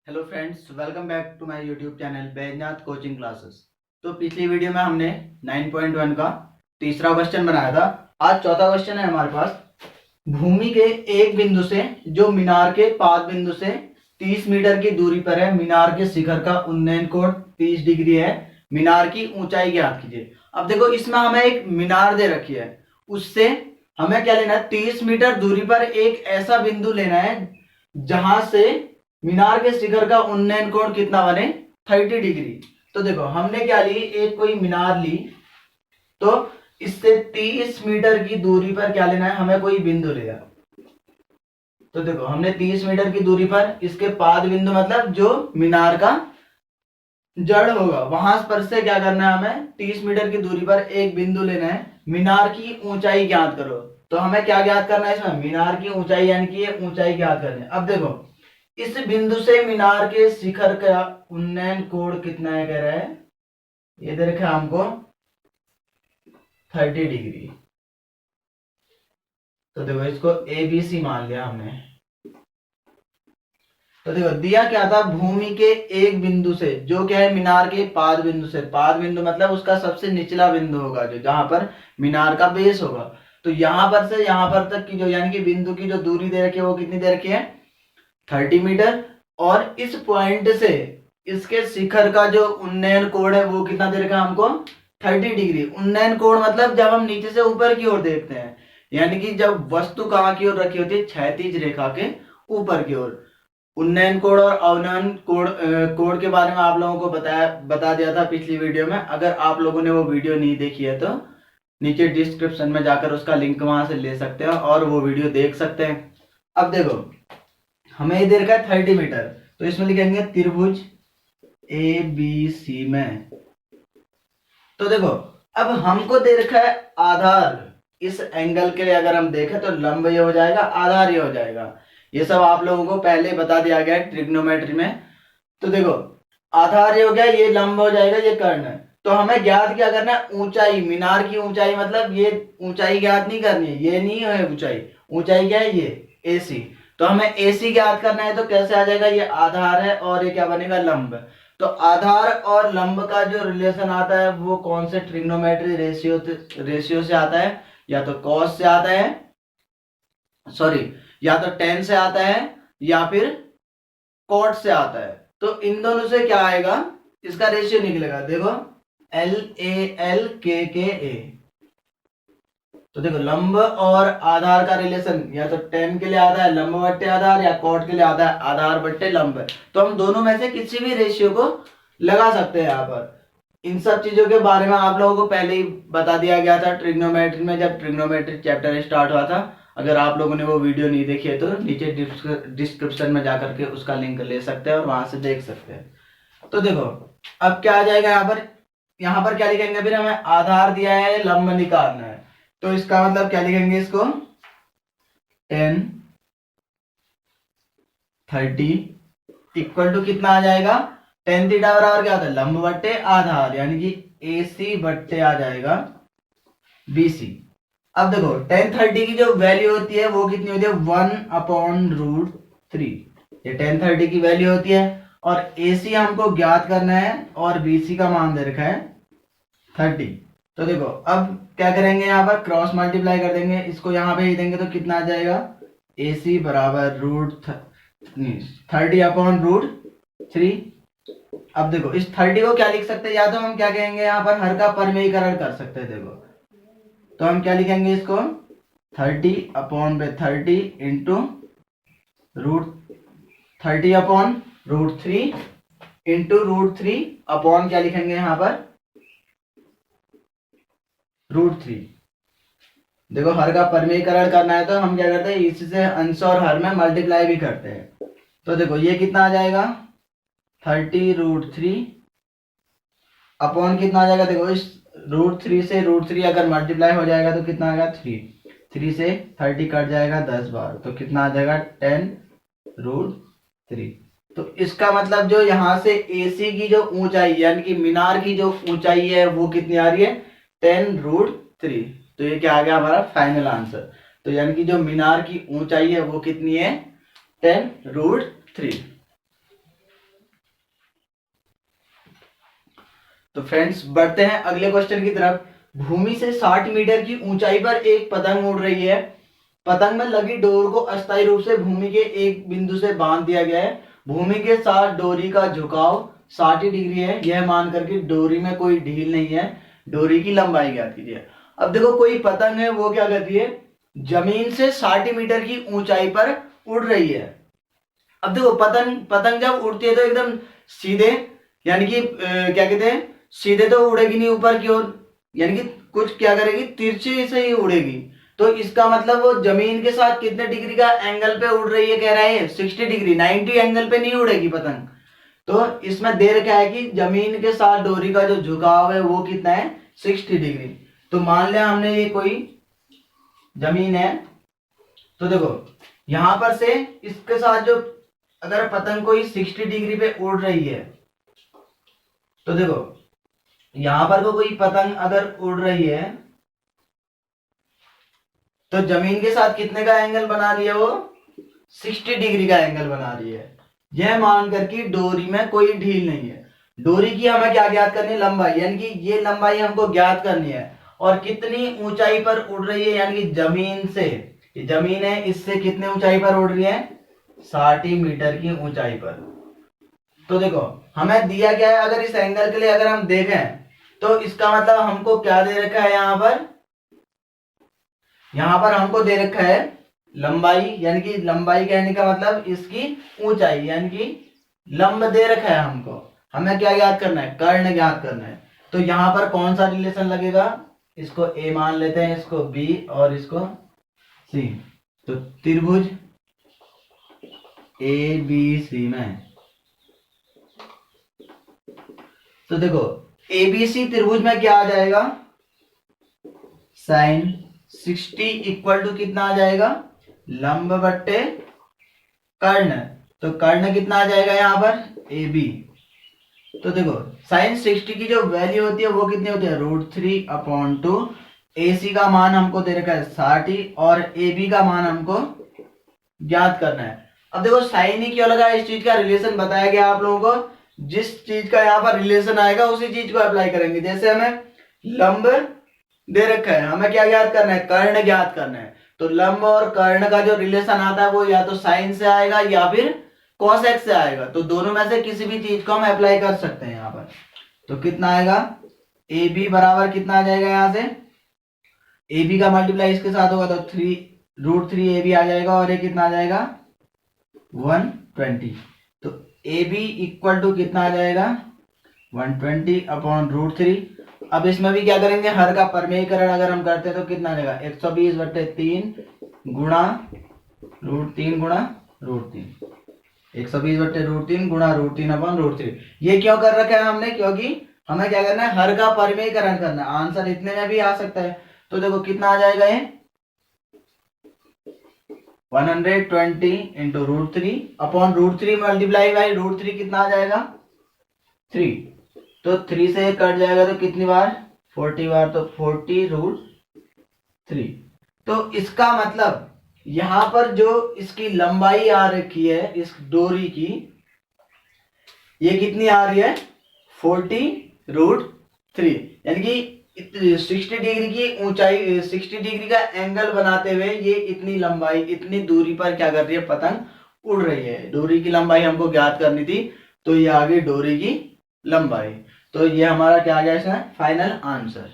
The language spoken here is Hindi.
Hello friends, welcome back to my YouTube channel Baijnath coaching classes. तो पिछली वीडियो में हमने 9.1 का तीसरा क्वेश्चन बनाया था। आज चौथा क्वेश्चन है हमारे पास। भूमि के एक बिंदु से जो मीनार के पाद बिंदु से 30 मीटर की दूरी पर है, मीनार के शिखर का उन्नयन कोण 30 डिग्री है, मीनार की ऊंचाई ज्ञात कीजिए। अब देखो, इसमें हमें एक मीनार दे रखी है, उससे हमें क्या लेना है, 30 मीटर दूरी पर एक ऐसा बिंदु लेना है जहां से मीनार के शिखर का उन्नयन कोण कितना बने, 30 डिग्री। तो देखो, हमने क्या ली, एक कोई मीनार ली, तो इससे 30 मीटर की दूरी पर क्या लेना है, हमें कोई बिंदु लेगा। तो देखो, हमने 30 मीटर की दूरी पर इसके पाद बिंदु मतलब जो मीनार का जड़ होगा वहां पर से क्या करना है, हमें 30 मीटर की दूरी पर एक बिंदु लेना है। मीनार की ऊंचाई ज्ञात करो। तो हमें क्या ज्ञात करना है इसमें, मीनार की ऊंचाई, यानी कि ये ऊंचाई ज्ञात करनी है। अब देखो, इस बिंदु से मीनार के शिखर का उन्नयन कोण कितना है, कह रहा है ये दे रखा है हमको 30 डिग्री। तो देखो, इसको ए बी सी मान लिया हमने। तो देखो, दिया क्या था, भूमि के एक बिंदु से, जो क्या है मीनार के पाद बिंदु से, पाद बिंदु मतलब उसका सबसे निचला बिंदु होगा, जो जहां पर मीनार का बेस होगा। तो यहां पर से यहां पर तक की जो, यानी कि बिंदु की जो दूरी दे रखी है वो कितनी दे रखी है, 30 मीटर। और इस पॉइंट से इसके शिखर का जो उन्नयन कोण है वो कितना दे रखा है हमको, 30 डिग्री। उन्नयन कोण मतलब जब हम नीचे से ऊपर की ओर देखते हैं, यानी कि जब वस्तु कहाँ की ओर रखी होती है, क्षैतिज रेखा के ऊपर की ओर। उन्नयन कोण और अवनयन कोण के बारे में आप लोगों को बता दिया था पिछली वीडियो में। अगर आप लोगों ने वो वीडियो नहीं देखी है तो नीचे डिस्क्रिप्शन में जाकर उसका लिंक वहां से ले सकते हैं और वो वीडियो देख सकते हैं। अब देखो, हमें ये दे रखा है 30 मीटर, तो इसमें लिखेंगे त्रिभुज ए बी सी में। तो देखो, अब हमको दे रखा है आधार। इस एंगल के लिए अगर हम देखें तो लंब ये हो जाएगा, आधार ये हो जाएगा। ये सब आप लोगों को पहले बता दिया गया है ट्रिग्नोमेट्री में। तो देखो, आधार ये हो गया, ये लंब हो जाएगा, ये कर्ण है। तो हमें ज्ञात क्या करना है, ऊंचाई, मीनार की ऊंचाई। मतलब ये ऊंचाई ज्ञात नहीं करनी है, ये नहीं है ऊंचाई। ऊंचाई क्या है, ये एसी। तो हमें एसी ज्ञात करना है, तो कैसे आ जाएगा, ये आधार है और ये क्या बनेगा, लंब। तो आधार और लंब का जो रिलेशन आता है वो कौन से ट्रिग्नोमेट्री रेशियो से आता है, या तो कॉस से आता है, सॉरी, या तो टेन से आता है, या फिर कॉट से आता है। तो इन दोनों से क्या आएगा, इसका रेशियो निकलेगा। देखो, एल ए एल के ए। तो देखो, लंब और आधार का रिलेशन या तो टेन के लिए आता है लंब बट्टे आधार, या कॉट के लिए आता है आधार बट्टे लंब। तो हम दोनों में से किसी भी रेशियो को लगा सकते हैं यहाँ पर। इन सब चीजों के बारे में आप लोगों को पहले ही बता दिया गया था ट्रिग्नोमेट्री में, जब ट्रिग्नोमेट्री चैप्टर स्टार्ट हुआ था। अगर आप लोगों ने वो वीडियो नहीं देखी है तो नीचे डिस्क्रिप्शन में जाकर के उसका लिंक ले सकते हैं और वहां से देख सकते हैं। तो देखो, अब क्या आ जाएगा यहाँ पर, यहाँ पर क्या लिखेंगे, फिर हमें आधार दिया है, लंब निकालना है। तो इसका मतलब क्या लिखेंगे, इसको 10 30 इक्वल टू कितना आ जाएगा, टेन थीटा बराबर क्या होता है, लंब बट्टे आधार, यानी कि AC बट्टे आ जाएगा BC। अब देखो, टेन 30 की जो वैल्यू होती है वो कितनी होती है, 1/√3। ये टेन 30 की वैल्यू होती है, और AC हमको ज्ञात करना है और BC का मान दे रखा है 30। तो देखो, अब क्या करेंगे, यहाँ पर क्रॉस मल्टीप्लाई कर देंगे, इसको यहाँ पे ही देंगे तो कितना आ जाएगा, AC बराबर 30/√3। अब देखो, इस 30 को क्या लिख सकते हैं, या तो हम क्या कहेंगे, यहाँ पर हर का परमेयीकरण कर सकते हैं। देखो, तो हम क्या लिखेंगे इसको, 30/30 इंटू √30/√3 इंटू √3 अपॉन क्या लिखेंगे यहाँ पर, √3। देखो, हर का परमेयीकरण करना है तो हम क्या करते हैं, इससे अंश और हर में मल्टीप्लाई भी करते हैं। तो देखो, ये कितना आ जाएगा, 30√3 अपॉन कितना आ जाएगा, देखो इस √3 से √3 अगर मल्टीप्लाई हो जाएगा तो कितना आएगा, 3 से 30 कट जाएगा 10 बार, तो कितना आ जाएगा, 10√3। तो इसका मतलब जो यहाँ से AC की जो ऊंचाई, यानी कि मीनार की जो ऊंचाई है वो कितनी आ रही है, 10√3। तो ये क्या आ गया हमारा फाइनल आंसर। तो यानी कि जो मीनार की ऊंचाई है वो कितनी है, 10√3। फ्रेंड्स बढ़ते हैं अगले क्वेश्चन की तरफ। भूमि से 60 मीटर की ऊंचाई पर एक पतंग उड़ रही है। पतंग में लगी डोर को अस्थायी रूप से भूमि के एक बिंदु से बांध दिया गया है। भूमि के साथ डोरी का झुकाव 60 डिग्री है, यह मान करके डोरी में कोई ढील नहीं है। डोरी की लंबाई ज्ञात कीजिए। अब देखो कोई पतंग है, वो क्या करती है, जमीन से 60 मीटर की ऊंचाई पर उड़ रही है। अब देखो पतंग जब उड़ती है तो एकदम सीधे, यानी कि क्या कहते हैं, सीधे तो उड़ेगी नहीं ऊपर की ओर, यानी कि कुछ क्या करेगी, तिरछे से ही उड़ेगी। तो इसका मतलब वो जमीन के साथ कितने डिग्री का एंगल पे उड़ रही है, कह रहे हैं 60 डिग्री, 90 एंगल पे नहीं उड़ेगी पतंग। तो इसमें दे रखा है कि जमीन के साथ डोरी का जो झुकाव है वो कितना है, 60 डिग्री। तो मान लिया हमने ये कोई जमीन है, तो देखो यहां पर से इसके साथ जो अगर पतंग कोई 60 डिग्री पे उड़ रही है, तो देखो यहां पर को कोई पतंग अगर उड़ रही है तो जमीन के साथ कितने का एंगल बना रही है, वो 60 डिग्री का एंगल बना रही है। यह मान कर कि डोरी में कोई ढील नहीं है। डोरी की हमें क्या ज्ञात करनी है, लंबाई, यानी कि ये लंबाई हमको ज्ञात करनी है। और कितनी ऊंचाई पर उड़ रही है, यानी कि जमीन से, ये जमीन है इससे कितने ऊंचाई पर उड़ रही है, 60 मीटर की ऊंचाई पर। तो देखो हमें दिया क्या है, अगर इस एंगल के लिए अगर हम देखें तो इसका मतलब हमको क्या दे रखा है, यहां पर हमको दे रखा है लंबाई, यानी कि लंबाई कहने का मतलब इसकी ऊंचाई, यानी कि लंब दे रखा है हमको। हमें क्या ज्ञात करना है, कर्ण ज्ञात करना है। तो यहां पर कौन सा रिलेशन लगेगा, इसको ए मान लेते हैं, इसको बी और इसको सी। तो त्रिभुज ए बी सी में, तो देखो एबीसी त्रिभुज में क्या आ जाएगा, साइन 60 इक्वल टू कितना आ जाएगा, लंब बट्टे कर्ण। तो कर्ण कितना आ जाएगा यहाँ पर, ए बी। तो देखो साइन 60 की जो वैल्यू होती है वो कितनी होती है, √3/2। ए सी का मान हमको दे रखा है 60 और ए बी का मान हमको ज्ञात करना है। अब देखो साइन ही क्यों लगा, इस चीज का रिलेशन बताया गया आप लोगों को। जिस चीज का यहाँ पर रिलेशन आएगा उसी चीज को अप्लाई करेंगे। जैसे हमें लंब दे रखा है, हमें क्या ज्ञात करना है, कर्ण ज्ञात करना है। तो लंब और कर्ण का जो रिलेशन आता है वो या तो साइन से आएगा या फिर कॉसेक से आएगा। तो दोनों में से किसी भी चीज को हम अप्लाई कर सकते हैं यहाँ पर। तो कितना आएगा, ए बी बराबर कितना आ जाएगा, यहाँ से ए बी का मल्टीप्लाई इसके साथ होगा तो √3 आ जाएगा और ये कितना आ जाएगा 120। तो ए बी इक्वल टू कितना आ जाएगा 120/√3। अब इसमें भी क्या करेंगे, हर का परमेयीकरण अगर हम करते हैं तो कितना आ जाएगा 120/3 गुणा √3 गुणा √3, 120/3 गुणा √3/√3। ये क्यों कर रखा है हमने, क्योंकि हमें क्या करना है, हर का परमेयीकरण करना है। आंसर इतने में भी आ सकता है। तो देखो कितना आ जाएगा, ये 120 इंटू √3/√3 मल्टीप्लाई बाई √3 कितना आ जाएगा 3। तो 3 से कट जाएगा तो कितनी बार, 40 बार, तो 40√3। तो इसका मतलब यहां पर जो इसकी लंबाई आ रखी है इस डोरी की, ये कितनी आ रही है 40√3, यानी कि 60 डिग्री की ऊंचाई, 60 डिग्री का एंगल बनाते हुए ये इतनी लंबाई, इतनी दूरी पर क्या कर रही है, पतंग उड़ रही है। डोरी की लंबाई हमको ज्ञात करनी थी, तो ये आ गई डोरी की लंबाई। तो ये हमारा क्या आ गया इसमें फाइनल आंसर।